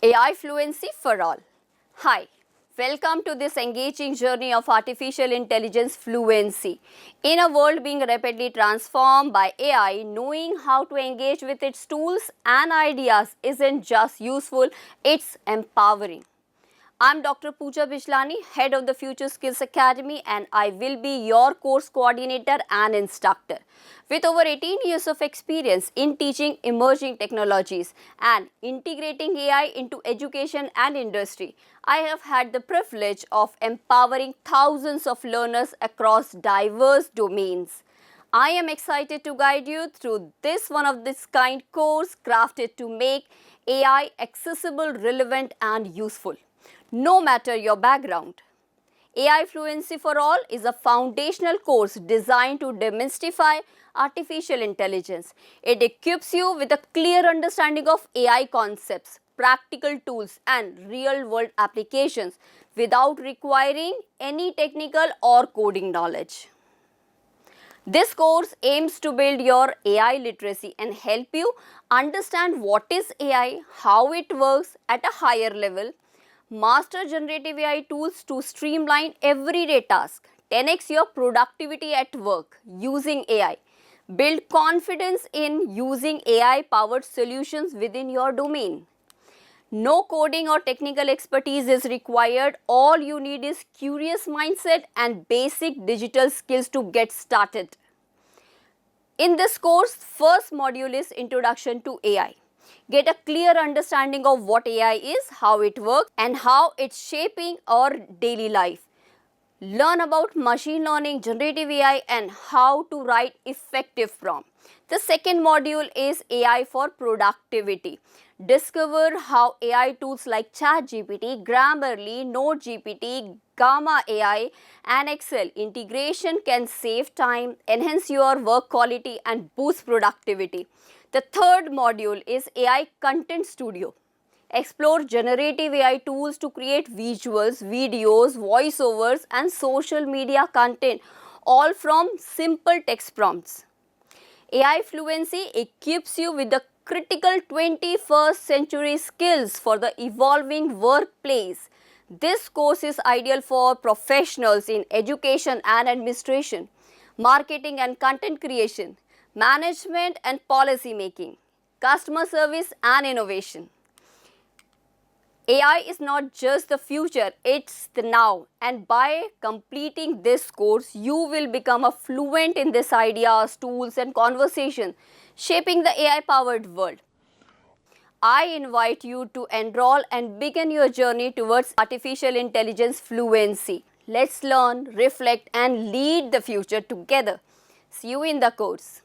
AI Fluency for all. Hi, welcome to this engaging journey of artificial intelligence fluency. In a world being rapidly transformed by AI, knowing how to engage with its tools and ideas isn't just useful, it's empowering. I'm Dr. Pooja Bijlani, head of the Future Skills Academy, and I will be your course coordinator and instructor. With over 18 years of experience in teaching emerging technologies and integrating AI into education and industry, I have had the privilege of empowering thousands of learners across diverse domains. I am excited to guide you through this one-of-this-kind course crafted to make AI accessible, relevant, and useful, no matter your background. AI Fluency for All is a foundational course designed to demystify artificial intelligence. It equips you with a clear understanding of AI concepts, practical tools, and real-world applications without requiring any technical or coding knowledge. This course aims to build your AI literacy and help you understand what is AI, how it works at a higher level, master generative AI tools to streamline everyday tasks, 10x your productivity at work using AI, build confidence in using AI-powered solutions within your domain. No coding or technical expertise is required. All you need is curious mindset and basic digital skills to get started. In this course, first module is Introduction to AI. Get a clear understanding of what AI is, how it works, and how it's shaping our daily life. Learn about machine learning, generative AI, and how to write effective prompts. The second module is AI for productivity. Discover how AI tools like ChatGPT, Grammarly, NoteGPT, Gamma AI, and Excel integration can save time, enhance your work quality, and boost productivity. The third module is AI Content Studio. Explore generative AI tools to create visuals, videos, voiceovers, and social media content, all from simple text prompts. AI Fluency equips you with the critical 21st century skills for the evolving workplace. This course is ideal for professionals in education and administration, marketing and content creation, management and policy making, customer service and innovation. AI is not just the future, it's the now. And by completing this course, you will become a fluent in these ideas, tools, and conversation, shaping the AI-powered world. I invite you to enroll and begin your journey towards artificial intelligence fluency. Let's learn, reflect, and lead the future together. See you in the course.